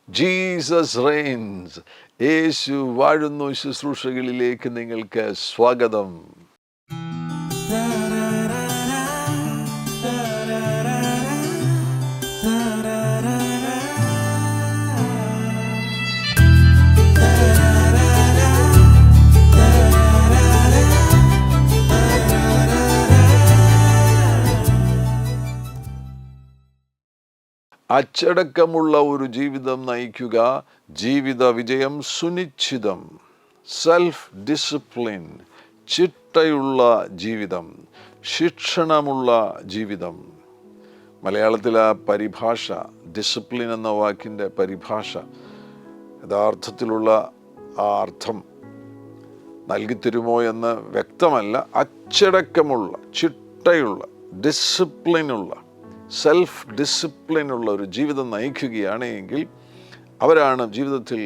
Jesus Reigns. യേശു വാഴുന്നു ശുശ്രൂഷകളിലേക്ക് നിങ്ങൾക്ക് സ്വാഗതം. അച്ചടക്കമുള്ള ഒരു ജീവിതം നയിക്കുക, ജീവിത വിജയം സുനിശ്ചിതം. സെൽഫ് ഡിസിപ്ലിൻ, ചിട്ടയുള്ള ജീവിതം, ശിക്ഷണമുള്ള ജീവിതം. മലയാളത്തിലെ പരിഭാഷ, ഡിസിപ്ലിൻ എന്ന വാക്കിൻ്റെ പരിഭാഷ, യഥാർത്ഥത്തിലുള്ള ആ അർത്ഥം നൽകിത്തരുമോ എന്ന് വ്യക്തമല്ല. അച്ചടക്കമുള്ള, ചിട്ടയുള്ള, ഡിസിപ്ലിനുള്ള, സെൽഫ് ഡിസിപ്ലിനുള്ള ഒരു ജീവിതം നയിക്കുകയാണ് എങ്കിൽ അവരാണ് ജീവിതത്തിൽ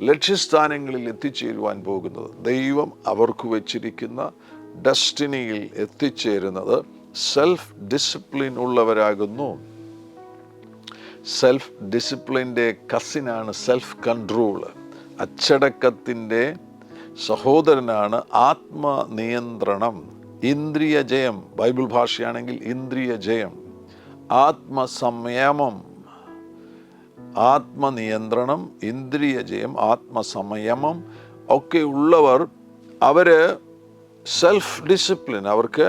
ലക്ഷ്യസ്ഥാനങ്ങളിൽ എത്തിച്ചേരുവാൻ പോകുന്നത്. ദൈവം അവർക്ക് വച്ചിരിക്കുന്ന ഡെസ്റ്റിനിയിൽ എത്തിച്ചേരുന്നത് സെൽഫ് ഡിസിപ്ലിൻ ഉള്ളവരാകുന്നു. സെൽഫ് ഡിസിപ്ലിൻ്റെ കസിനാണ് സെൽഫ് കൺട്രോൾ. അച്ചടക്കത്തിൻ്റെ സഹോദരനാണ് ആത്മനിയന്ത്രണം, ഇന്ദ്രിയ ജയം. ബൈബിൾ ഭാഷയാണെങ്കിൽ ഇന്ദ്രിയ ജയം, ആത്മസംയമം, ആത്മനിയന്ത്രണം, ഇന്ദ്രിയ ജയം, ആത്മസംയമം ഒക്കെ ഉള്ളവർ, അവർ സെൽഫ് ഡിസിപ്ലിൻ, അവർക്ക്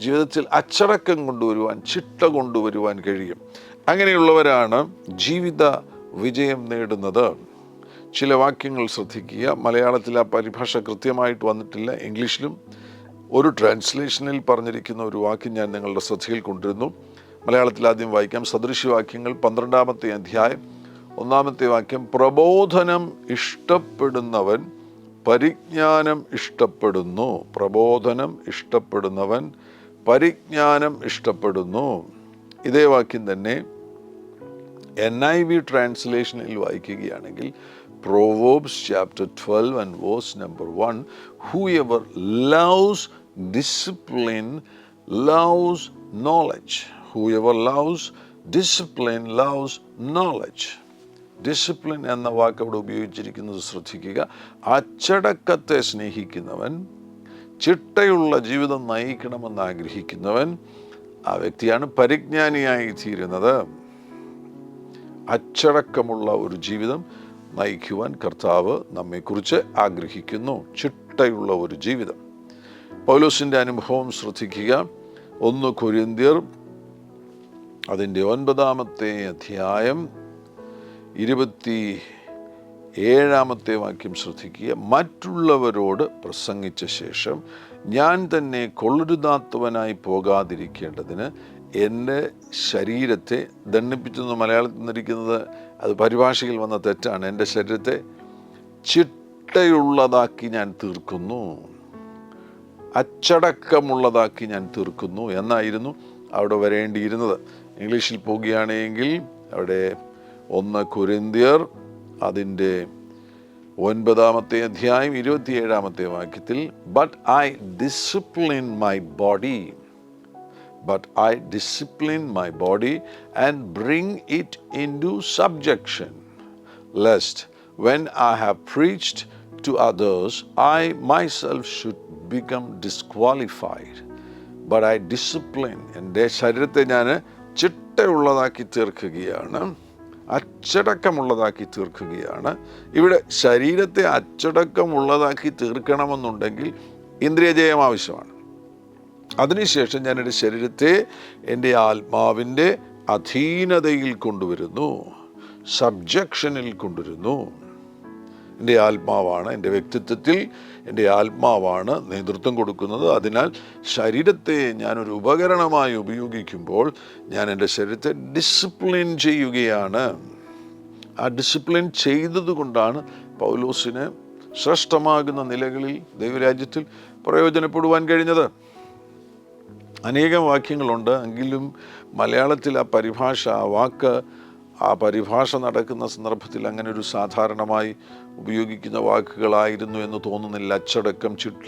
ജീവിതത്തിൽ അച്ചടക്കം കൊണ്ടുവരുവാൻ, ചിട്ട കൊണ്ടുവരുവാൻ കഴിയും. അങ്ങനെയുള്ളവരാണ് ജീവിത വിജയം നേടുന്നത്. ചില വാക്യങ്ങൾ ശ്രദ്ധിക്കുക. മലയാളത്തിൽ ആ പരിഭാഷ കൃത്യമായിട്ട് വന്നിട്ടില്ല. ഇംഗ്ലീഷിലും ഒരു ട്രാൻസ്ലേഷനിൽ പറഞ്ഞിരിക്കുന്ന ഒരു വാക്യം ഞാൻ നിങ്ങളുടെ ശ്രദ്ധയിൽ കൊണ്ടുവരുന്നു. മലയാളത്തിൽ ആദ്യം വായിക്കാം. സദൃശ്യവാക്യങ്ങൾ 12-ാമത്തെ അധ്യായം 1-ാമത്തെ വാക്യം. പ്രബോധനം ഇഷ്ടപ്പെടുന്നവൻ പരിജ്ഞാനം ഇഷ്ടപ്പെടുന്നു. പ്രബോധനം ഇഷ്ടപ്പെടുന്നവൻ പരിജ്ഞാനം ഇഷ്ടപ്പെടുന്നു. ഇതേ വാക്യം തന്നെ NIV ട്രാൻസ്ലേഷനിൽ വായിക്കുകയാണെങ്കിൽ Proverbs chapter 12 and verse number 1, whoever loves discipline loves knowledge. Whoever loves discipline loves knowledge. Discipline എന്ന വാക്ക് അവിടെ ഉപയോഗിച്ചിരിക്കുന്നത് ശ്രദ്ധിക്കുക. അച്ചടക്കത്തെ സ്നേഹിക്കുന്നവൻ, ചിട്ടയുള്ള ജീവിതം നയിക്കണമെന്ന് ആഗ്രഹിക്കുന്നവൻ, ആ വ്യക്തിയാണ് പരിജ്ഞാനിയായി തീരുന്നത്. അച്ചടക്കമുള്ള ഒരു ജീവിതം നയിക്കുവാൻ കർത്താവ് നമ്മെക്കുറിച്ച് ആഗ്രഹിക്കുന്നു. ചിട്ടയുള്ള ഒരു ജീവിതം. പൗലോസിൻ്റെ അനുഭവം ശ്രദ്ധിക്കുക. 1 കൊരിന്ത്യർ അതിൻ്റെ 9-ാമത്തെ അധ്യായം 27-ാമത്തെ വാക്യം ശ്രദ്ധിക്കുക. മറ്റുള്ളവരോട് പ്രസംഗിച്ച ശേഷം ഞാൻ തന്നെ കൊള്ളരുതാത്തവനായി പോകാതിരിക്കേണ്ടതിന് എൻ്റെ ശരീരത്തെ ദണ്ഡിപ്പിച്ചെന്ന് മലയാളത്തിൽ നിന്നിരിക്കുന്നത് അത് പരിഭാഷയിൽ വന്ന തെറ്റാണ്. എൻ്റെ ശരീരത്തെ ചിട്ടയുള്ളതാക്കി ഞാൻ തീർക്കുന്നു, അച്ചടക്കമുള്ളതാക്കി ഞാൻ തീർക്കുന്നു എന്നായിരുന്നു അവിടെ വരേണ്ടിയിരുന്നത്. ഇംഗ്ലീഷിൽ പോകുകയാണെങ്കിൽ അവിടെ 1 കൊരിന്ത്യർ അതിൻ്റെ 9-ാമത്തെ അധ്യായം 27-ാമത്തെ വാക്യത്തിൽ But I discipline my body and bring it into subjection, lest when I have preached to others, I myself should become disqualified. But I discipline. എൻ്റെ ശരീരത്തെ ഞാൻ ചിട്ടയുള്ളതാക്കി തീർക്കുകയാണ്, അച്ചടക്കമുള്ളതാക്കി തീർക്കുകയാണ്. ഇവിടെ ശരീരത്തെ അച്ചടക്കമുള്ളതാക്കി തീർക്കണമെന്നുണ്ടെങ്കിൽ ഇന്ദ്രിയജയം ആവശ്യമാണ്. അതിനുശേഷം ഞാൻ എൻ്റെ ശരീരത്തെ എൻ്റെ ആത്മാവിൻ്റെ അധീനതയിൽ കൊണ്ടുവരുന്നു, സബ്ജക്ഷനിൽ കൊണ്ടുവരുന്നു. എൻ്റെ ആത്മാവാണ്, എൻ്റെ വ്യക്തിത്വത്തിൽ എൻ്റെ ആത്മാവാണ് നേതൃത്വം കൊടുക്കുന്നത്. അതിനാൽ ശരീരത്തെ ഞാനൊരു ഉപകരണമായി ഉപയോഗിക്കുമ്പോൾ ഞാൻ എൻ്റെ ശരീരത്തെ ഡിസിപ്ലിൻ ചെയ്യുകയാണ്. ആ ഡിസിപ്ലിൻ ചെയ്തതുകൊണ്ടാണ് പൗലോസിന് ശ്രേഷ്ഠമാകുന്ന നിലകളിൽ ദൈവരാജ്യത്തിൽ പ്രയോജനപ്പെടുവാൻ കഴിഞ്ഞത്. അനേകം വാക്യങ്ങളുണ്ട്, എങ്കിലും മലയാളത്തിൽ ആ പരിഭാഷ, ആ പരിഭാഷ നടക്കുന്ന സന്ദർഭത്തിൽ അങ്ങനെ ഒരു സാധാരണമായി ഉപയോഗിക്കുന്ന വാക്കുകളായിരുന്നു എന്ന് തോന്നുന്നില്ല. അച്ചടക്കം, ചിട്ട,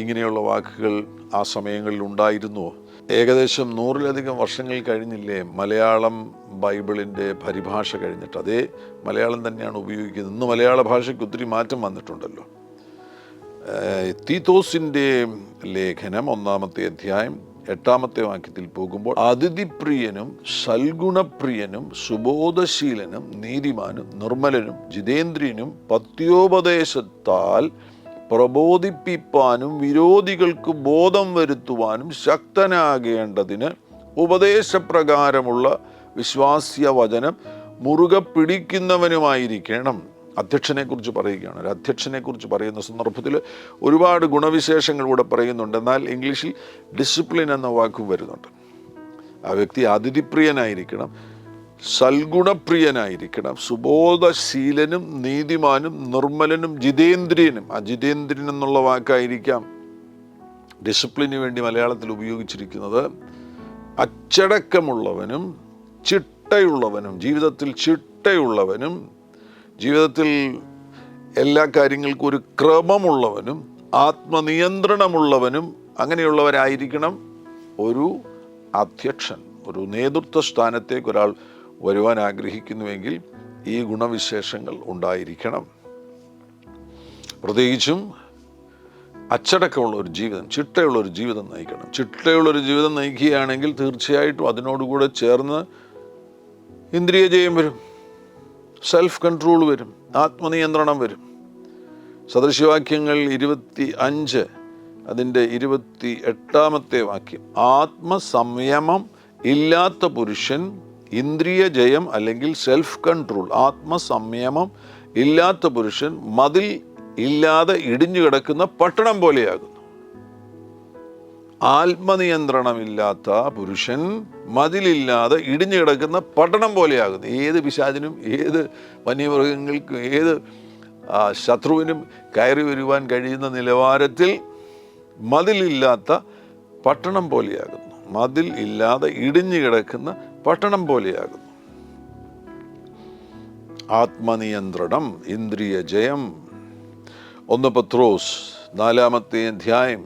ഇങ്ങനെയുള്ള വാക്കുകൾ ആ സമയങ്ങളിൽ ഉണ്ടായിരുന്നുവോ? ഏകദേശം 100-ലധികം വർഷങ്ങൾ കഴിഞ്ഞില്ലേ മലയാളം ബൈബിളിൻ്റെ പരിഭാഷ കഴിഞ്ഞിട്ട്? അതേ മലയാളം തന്നെയാണ് ഉപയോഗിക്കുന്നത്. ഇന്ന് മലയാള ഭാഷയ്ക്ക് ഒത്തിരി മാറ്റം വന്നിട്ടുണ്ടല്ലോ. തീത്തോസിൻ്റെ ലേഖനം 1-ാമത്തെ അധ്യായം 8-ാമത്തെ വാക്യത്തിൽ പോകുമ്പോൾ, അതിഥിപ്രിയനും സൽഗുണപ്രിയനും സുബോധശീലനും നീതിമാനും നിർമ്മലനും ജിതേന്ദ്രിയനും പത്യോപദേശത്താൽ പ്രബോധിപ്പിപ്പാനും വിരോധികൾക്ക് ബോധം വരുത്തുവാനും ശക്തനാകേണ്ടതിന് ഉപദേശപ്രകാരമുള്ള വിശ്വാസ്യ വചനം മുറുകെ പിടിക്കുന്നവനുമായിരിക്കണം. അധ്യക്ഷനെക്കുറിച്ച് പറയുകയാണ്. ഒരു അധ്യക്ഷനെക്കുറിച്ച് പറയുന്ന സന്ദർഭത്തിൽ ഒരുപാട് ഗുണവിശേഷങ്ങൾ ഇവിടെ പറയുന്നുണ്ട്. എന്നാൽ ഇംഗ്ലീഷിൽ ഡിസിപ്ലിൻ എന്ന വാക്കും വരുന്നുണ്ട്. ആ വ്യക്തി അതിഥിപ്രിയനായിരിക്കണം, സൽഗുണപ്രിയനായിരിക്കണം, സുബോധശീലനും നീതിമാനും നിർമ്മലനും ജിതേന്ദ്രിയനും. ആ ജിതേന്ദ്രിയൻ എന്നുള്ള വാക്കായിരിക്കാം ഡിസിപ്ലിന് വേണ്ടി മലയാളത്തിൽ ഉപയോഗിച്ചിരിക്കുന്നത്. അച്ചടക്കമുള്ളവനും ചിട്ടയുള്ളവനും, ജീവിതത്തിൽ ചിട്ടയുള്ളവനും, ജീവിതത്തിൽ എല്ലാ കാര്യങ്ങൾക്കും ഒരു ക്രമമുള്ളവനും ആത്മനിയന്ത്രണമുള്ളവനും അങ്ങനെയുള്ളവരായിരിക്കണം ഒരു അധ്യക്ഷൻ. ഒരു നേതൃത്വ സ്ഥാനത്തേക്ക് ഒരാൾ വരുവാൻ ആഗ്രഹിക്കുന്നുവെങ്കിൽ ഈ ഗുണവിശേഷങ്ങൾ ഉണ്ടായിരിക്കണം. പ്രത്യേകിച്ചും അച്ചടക്കമുള്ള ഒരു ജീവിതം, ചിട്ടയുള്ള ഒരു ജീവിതം നയിക്കണം. ചിട്ടയുള്ളൊരു ജീവിതം നയിക്കുകയാണെങ്കിൽ തീർച്ചയായിട്ടും അതിനോടുകൂടെ ചേർന്ന് ഇന്ദ്രിയ ജയം വരും, സെൽഫ് കൺട്രോൾ വരും, ആത്മനിയന്ത്രണം വരും. സദൃശവാക്യങ്ങൾ 25 അതിൻ്റെ 28-ാമത്തെ വാക്യം, ആത്മസംയമം ഇല്ലാത്ത പുരുഷൻ ഇന്ദ്രിയ ജയം അല്ലെങ്കിൽ സെൽഫ് കൺട്രോൾ, ആത്മസംയമം ഇല്ലാത്ത പുരുഷൻ മതിൽ ഇല്ലാതെ ഇടിഞ്ഞു കിടക്കുന്ന പട്ടണം പോലെയാകുന്നു. ആത്മനിയന്ത്രണമില്ലാത്ത പുരുഷൻ മതിലില്ലാതെ ഇടിഞ്ഞു കിടക്കുന്ന പട്ടണം പോലെയാകുന്നു. ഏത് പിശാചിനും ഏത് വന്യമൃഗങ്ങൾക്കും ഏത് ശത്രുവിനും കയറി വരുവാൻ കഴിയുന്ന നിലവാരത്തിൽ മതിലില്ലാത്ത പട്ടണം പോലെയാകുന്നു. മതിൽ ഇല്ലാതെ ഇടിഞ്ഞു കിടക്കുന്ന പട്ടണം പോലെയാകുന്നു. ആത്മനിയന്ത്രണം, ഇന്ദ്രിയ ജയം. 1 പത്രോസ് 4-ാമത്തെ അധ്യായം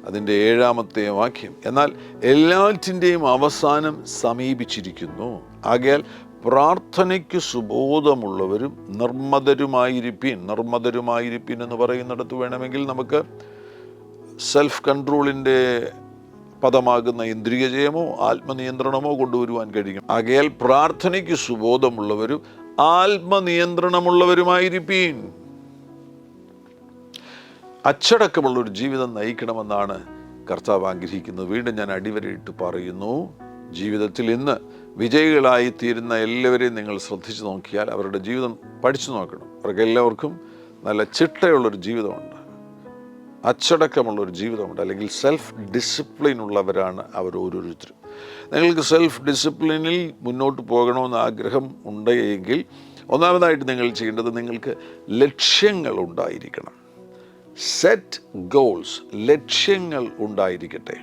അതിൻ്റെ 7-ാമത്തെ വാക്യം, എന്നാൽ എല്ലാറ്റിൻ്റെയും അവസാനം സമീപിച്ചിരിക്കുന്നു. ആകയാൽ പ്രാർത്ഥനയ്ക്ക് സുബോധമുള്ളവരും നിർമ്മതരുമായിരിപ്പീൻ. നിർമ്മതരുമായിരിപ്പീൻ എന്ന് പറയുന്നിടത്ത് വേണമെങ്കിൽ നമുക്ക് സെൽഫ് കൺട്രോളിൻ്റെ പദമാകുന്ന ഇന്ദ്രിയ ജയമോ ആത്മനിയന്ത്രണമോ കൊണ്ടുവരുവാൻ കഴിയും. ആകയാൽ പ്രാർത്ഥനയ്ക്ക് സുബോധമുള്ളവരും ആത്മനിയന്ത്രണമുള്ളവരുമായിരിപ്പീൻ. അച്ചടക്കമുള്ളൊരു ജീവിതം നയിക്കണമെന്നാണ് കർത്താവ് ആഗ്രഹിക്കുന്നത്. വീണ്ടും ഞാൻ അടിവരയിട്ട് പറയുന്നു, ജീവിതത്തിൽ ഇന്ന് വിജയികളായി തീരുന്ന എല്ലാവരെയും നിങ്ങൾ ശ്രദ്ധിച്ചു നോക്കിയാൽ അവരുടെ ജീവിതം പഠിച്ചു നോക്കണം. അവർക്ക് എല്ലാവർക്കും നല്ല ചിട്ടയുള്ളൊരു ജീവിതമുണ്ട്, അച്ചടക്കമുള്ളൊരു ജീവിതമുണ്ട്, അല്ലെങ്കിൽ സെൽഫ് ഡിസിപ്ലിൻ ഉള്ളവരാണ് അവർ ഓരോരുത്തരും. നിങ്ങൾക്ക് സെൽഫ് ഡിസിപ്ലിനിൽ മുന്നോട്ട് പോകണമെന്ന് ആഗ്രഹം ഉണ്ടെങ്കിൽ ഒന്നാമതായിട്ട് നിങ്ങൾ ചെയ്യേണ്ടത്, നിങ്ങൾക്ക് ലക്ഷ്യങ്ങൾ ഉണ്ടായിരിക്കണം. സെറ്റ് ഗോൾസ്, ലക്ഷ്യങ്ങൾ ഉണ്ടായിരിക്കട്ടെ.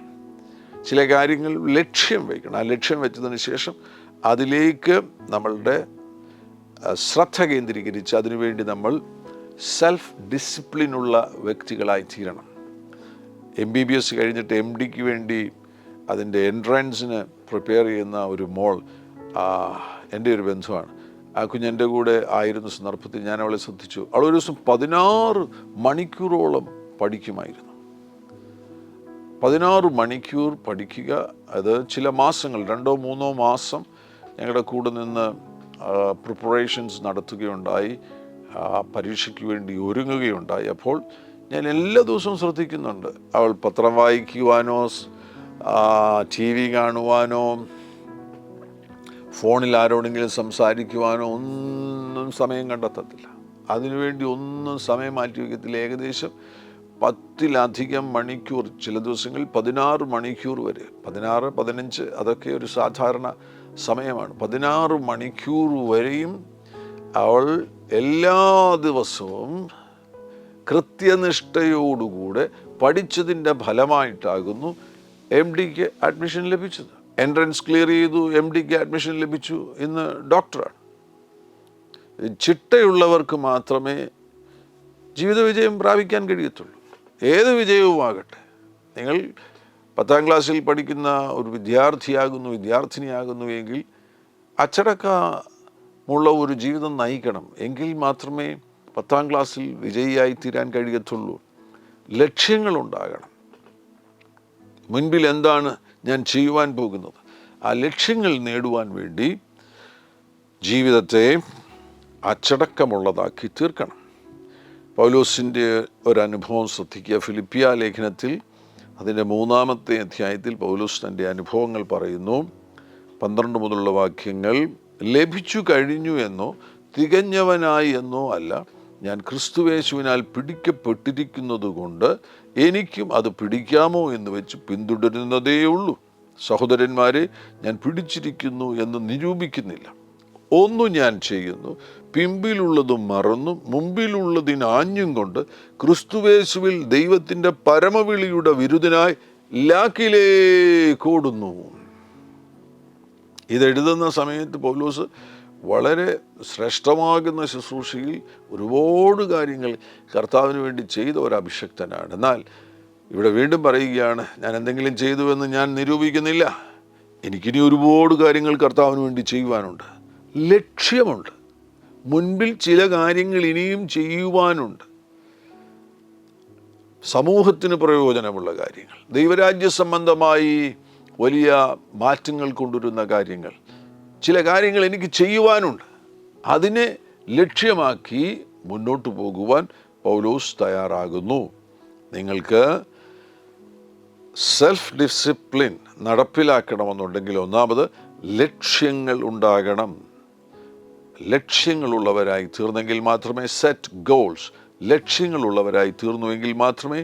ചില കാര്യങ്ങൾ ലക്ഷ്യം വയ്ക്കണം. ആ ലക്ഷ്യം വെച്ചതിന് ശേഷം അതിലേക്ക് നമ്മളുടെ ശ്രദ്ധ കേന്ദ്രീകരിച്ച് അതിനുവേണ്ടി നമ്മൾ സെൽഫ് ഡിസിപ്ലിനുള്ള വ്യക്തികളായി തീരണം. MBBS കഴിഞ്ഞിട്ട് MDക്ക് വേണ്ടി അതിൻ്റെ എൻട്രൻസിന് പ്രിപ്പയർ ചെയ്യുന്ന ഒരു മോൾ എൻ്റെ ഒരു ബന്ധുവാണ്. ആ കുഞ്ഞെൻ്റെ കൂടെ ആയിരുന്ന സന്ദർഭത്തിൽ ഞാൻ അവളെ ശ്രദ്ധിച്ചു. അവൾ ഒരു ദിവസം 16 മണിക്കൂറോളം പഠിക്കുമായിരുന്നു. 16 മണിക്കൂർ പഠിക്കുക. അത് ചില മാസങ്ങൾ 2-3 മാസം ഞങ്ങളുടെ കൂടെ നിന്ന് പ്രിപ്പറേഷൻസ് നടത്തുകയുണ്ടായി, പരീക്ഷയ്ക്ക് വേണ്ടി ഒരുങ്ങുകയുണ്ടായി. അപ്പോൾ ഞാൻ എല്ലാ ദിവസവും ശ്രദ്ധിക്കുന്നുണ്ട്. അവൾ പത്രം വായിക്കുവാനോ TV കാണുവാനോ ഫോണിൽ ആരോടെങ്കിലും സംസാരിക്കുവാനോ ഒന്നും സമയം കണ്ടെത്തത്തില്ല. അതിനുവേണ്ടി ഒന്നും സമയം മാറ്റി വയ്ക്കത്തില്ല. ഏകദേശം 10-ലധികം മണിക്കൂർ, ചില ദിവസങ്ങളിൽ 16 മണിക്കൂർ വരെ, 16-15 അതൊക്കെ ഒരു സാധാരണ സമയമാണ്. 16 മണിക്കൂർ വരെയും അവൾ എല്ലാ ദിവസവും കൃത്യനിഷ്ഠയോടുകൂടെ പഠിച്ചതിൻ്റെ ഫലമായിട്ടാകുന്നു MDക്ക് അഡ്മിഷൻ ലഭിച്ചത്. എൻട്രൻസ് ക്ലിയർ ചെയ്തു, MDക്ക് അഡ്മിഷൻ ലഭിച്ചു, ഇന്ന് ഡോക്ടറാണ്. ചിട്ടയുള്ളവർക്ക് മാത്രമേ ജീവിത വിജയം പ്രാപിക്കാൻ കഴിയത്തുള്ളൂ. ഏത് വിജയവുമാകട്ടെ, നിങ്ങൾ 10ാം ക്ലാസ്സിൽ പഠിക്കുന്ന ഒരു വിദ്യാർത്ഥിനിയാകുന്നു എങ്കിൽ അച്ചടക്കമുള്ള ഒരു ജീവിതം നയിക്കണം. എങ്കിൽ മാത്രമേ 10ാം ക്ലാസ്സിൽ വിജയിയായി തീരാൻ കഴിയത്തുള്ളൂ. ലക്ഷ്യങ്ങളുണ്ടാകണം. മുൻപിൽ എന്താണ് ഞാൻ ചെയ്യുവാൻ പോകുന്നത്, ആ ലക്ഷ്യങ്ങൾ നേടുവാൻ വേണ്ടി ജീവിതത്തെ അച്ചടക്കമുള്ളതാക്കി തീർക്കണം. പൗലോസിൻ്റെ ഒരനുഭവം ശ്രദ്ധിക്കുക. ഫിലിപ്പിയ ലേഖനത്തിൽ അതിൻ്റെ 3-ാമത്തെ അധ്യായത്തിൽ പൗലോസ് തൻ്റെ അനുഭവങ്ങൾ പറയുന്നു. 12 മുതലുള്ള വാക്യങ്ങൾ. ലഭിച്ചു കഴിഞ്ഞു എന്നോ തികഞ്ഞവനായി എന്നോ അല്ല, ഞാൻ ക്രിസ്തുയേശുവിനാൽ പിടിക്കപ്പെട്ടിരിക്കുന്നത് കൊണ്ട് എനിക്കും അത് പിടിക്കാമോ എന്ന് വെച്ച് പിന്തുടരുന്നതേയുള്ളൂ. സഹോദരന്മാരെ, ഞാൻ പിടിച്ചിരിക്കുന്നു എന്ന് നിരൂപിക്കുന്നില്ല. ഒന്നു ഞാൻ ചെയ്യുന്നു, പിമ്പിലുള്ളതും മറന്നും മുമ്പിലുള്ളതിനാഞ്ഞും കൊണ്ട് ക്രിസ്തുയേശുവിൽ ദൈവത്തിൻ്റെ പരമവിളിയുടെ വിരുദ്ധനായി ലാക്കിലേക്കോടുന്നു. ഇതെഴുതുന്ന സമയത്ത് പൗലോസ് വളരെ ശ്രേഷ്ഠമാകുന്ന ശുശ്രൂഷയിൽ ഒരുപാട് കാര്യങ്ങൾ കർത്താവിന് വേണ്ടി ചെയ്ത ഒരു അഭിഷക്തനാണ്. എന്നാൽ ഇവിടെ വീണ്ടും പറയുകയാണ്, ഞാൻ എന്തെങ്കിലും ചെയ്തുവെന്ന് ഞാൻ നിരൂപിക്കുന്നില്ല. എനിക്കിനി ഒരുപാട് കാര്യങ്ങൾ കർത്താവിന് വേണ്ടി ചെയ്യുവാനുണ്ട്. ലക്ഷ്യമുണ്ട്. മുൻപിൽ ചില കാര്യങ്ങൾ ഇനിയും ചെയ്യുവാനുണ്ട്. സമൂഹത്തിന് പ്രയോജനമുള്ള കാര്യങ്ങൾ, ദൈവരാജ്യ സംബന്ധമായി വലിയ മാറ്റങ്ങൾ കൊണ്ടുവരുന്ന കാര്യങ്ങൾ, ചില കാര്യങ്ങൾ എനിക്ക് ചെയ്യുവാനുണ്ട്. അതിനെ ലക്ഷ്യമാക്കി മുന്നോട്ട് പോകുവാൻ പൗലോസ് തയ്യാറാകുന്നു. നിങ്ങൾക്ക് സെൽഫ് ഡിസിപ്ലിൻ നടപ്പിലാക്കണമെന്നുണ്ടെങ്കിൽ ഒന്നാമത് ലക്ഷ്യങ്ങൾ ഉണ്ടാകണം. ലക്ഷ്യങ്ങളുള്ളവരായി തീർന്നെങ്കിൽ മാത്രമേ, സെറ്റ് ഗോൾസ്, ലക്ഷ്യങ്ങളുള്ളവരായി തീർന്നുവെങ്കിൽ മാത്രമേ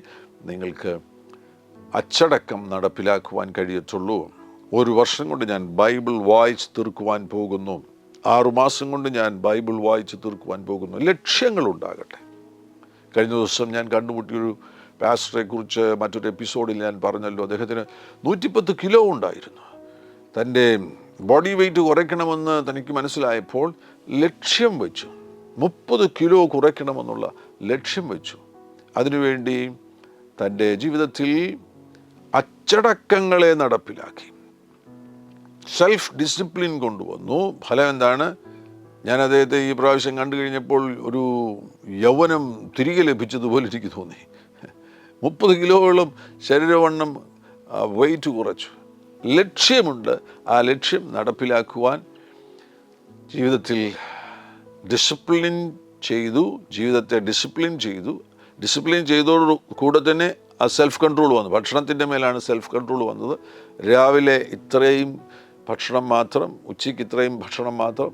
നിങ്ങൾക്ക് അച്ചടക്കം നടപ്പിലാക്കുവാൻ കഴിയത്തുള്ളൂ. 1 വർഷം കൊണ്ട് ഞാൻ ബൈബിൾ വായിച്ച് തീർക്കുവാൻ പോകുന്നു, 6 മാസം കൊണ്ട് ഞാൻ ബൈബിൾ വായിച്ച് തീർക്കുവാൻ പോകുന്നു. ലക്ഷ്യങ്ങളുണ്ടാകട്ടെ. കഴിഞ്ഞ ദിവസം ഞാൻ കണ്ടുമുട്ടിയൊരു പാസ്റ്ററെ കുറിച്ച് മറ്റൊരു എപ്പിസോഡിൽ ഞാൻ പറഞ്ഞല്ലോ. അദ്ദേഹത്തിന് 110 കിലോ ഉണ്ടായിരുന്നു. തൻ്റെ ബോഡി വെയ്റ്റ് കുറയ്ക്കണമെന്ന് തനിക്ക് മനസ്സിലായപ്പോൾ ലക്ഷ്യം വെച്ചു. 30 കിലോ കുറയ്ക്കണമെന്നുള്ള ലക്ഷ്യം വെച്ചു. അതിനുവേണ്ടി തൻ്റെ ജീവിതത്തിൽ അച്ചടക്കങ്ങളെ നടപ്പിലാക്കി, സെൽഫ് ഡിസിപ്ലിൻ കൊണ്ടുവന്നു. ഫലം എന്താണ്? ഞാൻ അദ്ദേഹത്തെ ഈ പ്രാവശ്യം കണ്ടു കഴിഞ്ഞപ്പോൾ ഒരു യൗവനം തിരികെ ലഭിച്ചതുപോലെ എനിക്ക് തോന്നി. 30 കിലോയോളം ശരീരവണ്ണം വെയിറ്റ് കുറച്ചു. ലക്ഷ്യമുണ്ട്. ആ ലക്ഷ്യം നടപ്പിലാക്കുവാൻ ജീവിതത്തിൽ ജീവിതത്തെ ഡിസിപ്ലിൻ ചെയ്തോട് കൂടെ തന്നെ ആ സെൽഫ് കൺട്രോൾ വന്നു. ഭക്ഷണത്തിൻ്റെ മേലാണ് സെൽഫ് കൺട്രോൾ വന്നത്. രാവിലെ ഇത്രയും ഭക്ഷണം മാത്രം, ഉച്ചയ്ക്ക് ഇത്രയും ഭക്ഷണം മാത്രം,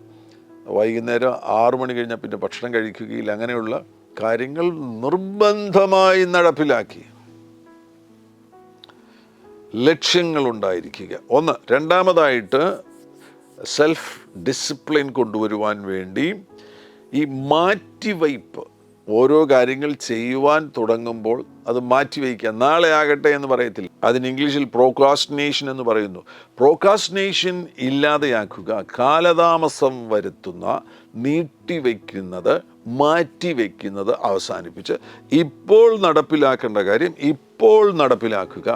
വൈകുന്നേരം 6 മണി കഴിഞ്ഞാൽ പിന്നെ ഭക്ഷണം കഴിക്കുകയില്ല. അങ്ങനെയുള്ള കാര്യങ്ങൾ നിർബന്ധമായി നടപ്പിലാക്കി. ലക്ഷ്യങ്ങളുണ്ടായിരിക്കുക ഒന്ന്. രണ്ടാമതായിട്ട് സെൽഫ് ഡിസിപ്ലിൻ കൊണ്ടുവരുവാൻ വേണ്ടി ഈ മാറ്റിവയ്പ്പ്, ഓരോ കാര്യങ്ങൾ ചെയ്യുവാൻ തുടങ്ങുമ്പോൾ അത് മാറ്റിവയ്ക്കുക. നാളെ ആകട്ടെ എന്ന് പറയത്തില്ല. അതിന് ഇംഗ്ലീഷിൽ പ്രോക്രാസ്റ്റിനേഷൻ എന്ന് പറയുന്നു. പ്രോക്രാസ്റ്റിനേഷൻ ഇല്ലാതെയാക്കുക. കാലതാമസം വരുത്തുന്ന, നീട്ടിവെക്കുന്നത്, മാറ്റിവെക്കുന്നത് അവസാനിപ്പിച്ച് ഇപ്പോൾ നടപ്പിലാക്കേണ്ട കാര്യം ഇപ്പോൾ നടപ്പിലാക്കുക.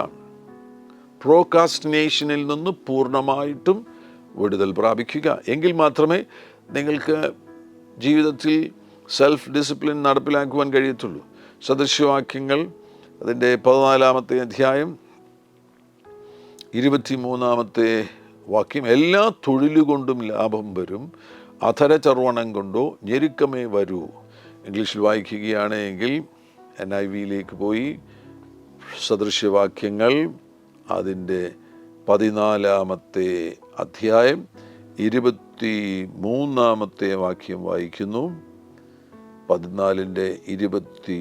പ്രോക്രാസ്റ്റിനേഷനിൽ നിന്ന് പൂർണ്ണമായിട്ടും വിടുതൽ പ്രാപിക്കുക. എങ്കിൽ മാത്രമേ നിങ്ങൾക്ക് ജീവിതത്തിൽ സെൽഫ് ഡിസിപ്ലിൻ നടപ്പിലാക്കുവാൻ കഴിയത്തുള്ളൂ. സദൃശവാക്യങ്ങൾ അതിൻ്റെ 14-ാമത്തെ അധ്യായം 23-ാമത്തെ വാക്യം. എല്ലാ തൊഴിലുകൊണ്ടും ലാഭം വരും, അധരചർവണം കൊണ്ടോ ഞെരുക്കമേ വരൂ. ഇംഗ്ലീഷിൽ വായിക്കുകയാണ് എങ്കിൽ NIV-യിലേക്ക് പോയി സദൃശവാക്യങ്ങൾ അതിൻ്റെ 14-ാമത്തെ അധ്യായം 23-ാമത്തെ വാക്യം വായിക്കുന്നു. 14:23.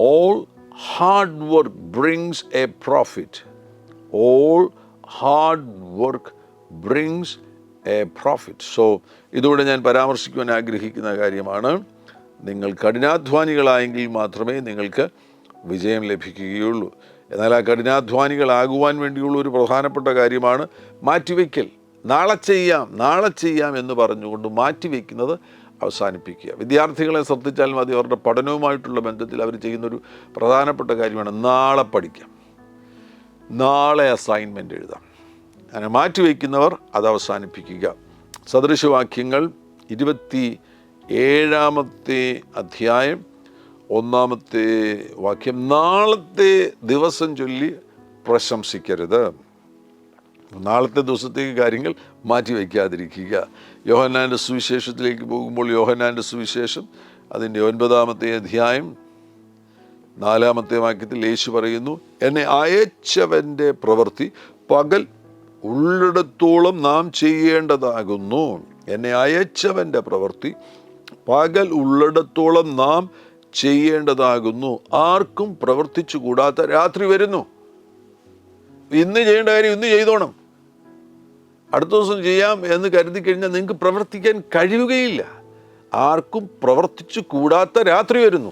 All hard work brings a profit. All hard work brings a profit. So ഇതോടെ ഞാൻ പരാമർശിക്കുവാൻ ആഗ്രഹിക്കുന്ന കാര്യമാണ്, നിങ്ങൾ കഠിനാധ്വാനികളായെങ്കിൽ മാത്രമേ നിങ്ങൾക്ക് വിജയം ലഭിക്കുകയുള്ളൂ. എന്നാൽ ആ കഠിനാധ്വാനികളാകുവാൻ വേണ്ടിയുള്ള ഒരു പ്രധാനപ്പെട്ട കാര്യമാണ് മാറ്റിവെക്കൽ. നാളെ ചെയ്യാം എന്ന് പറഞ്ഞുകൊണ്ട് മാറ്റിവെക്കുന്നത് അവസാനിപ്പിക്കുക. വിദ്യാർത്ഥികളെ ശ്രദ്ധിച്ചാൽ മതി. അവരുടെ പഠനവുമായിട്ടുള്ള ബന്ധത്തിൽ അവർ ചെയ്യുന്നൊരു പ്രധാനപ്പെട്ട കാര്യമാണ് നാളെ പഠിക്കാം. നാളെ അസൈൻമെൻ്റ് എഴുതാം. അങ്ങനെ മാറ്റിവെക്കുന്നവർ അത് അവസാനിപ്പിക്കുക. സദൃശവാക്യങ്ങൾ 27-ാമത്തെ അധ്യായം 1-ാമത്തെ വാക്യം, നാളത്തെ ദിവസം ചൊല്ലി പ്രശംസിക്കരുത്. നാളത്തെ ദിവസത്തേക്ക് കാര്യങ്ങൾ മാറ്റിവെക്കാതിരിക്കുക. യോഹന്നാൻ്റെ സുവിശേഷത്തിലേക്ക് പോകുമ്പോൾ യോഹന്നാൻ്റെ സുവിശേഷം അതിൻ്റെ 9-ാമത്തെ അധ്യായം 4-ാമത്തെ വാക്യത്തിൽ യേശു പറയുന്നു, എന്നെ അയച്ചവൻ്റെ പ്രവൃത്തി പകൽ ഉള്ളിടത്തോളം നാം ചെയ്യേണ്ടതാകുന്നു. എന്നെ അയച്ചവൻ്റെ പ്രവൃത്തി പകൽ ഉള്ളിടത്തോളം നാം ചെയ്യേണ്ടതാകുന്നു. ആർക്കും പ്രവർത്തിച്ചു കൂടാത്ത രാത്രി വരുന്നു. ഇന്ന് ചെയ്യേണ്ട കാര്യം ഇന്ന് ചെയ്തോണം. അടുത്ത ദിവസം ചെയ്യാം എന്ന് കരുതി കഴിഞ്ഞാൽ നിങ്ങൾക്ക് പ്രവർത്തിക്കാൻ കഴിയുകയില്ല. ആർക്കും പ്രവർത്തിച്ചു കൂടാത്ത രാത്രി വരുന്നു.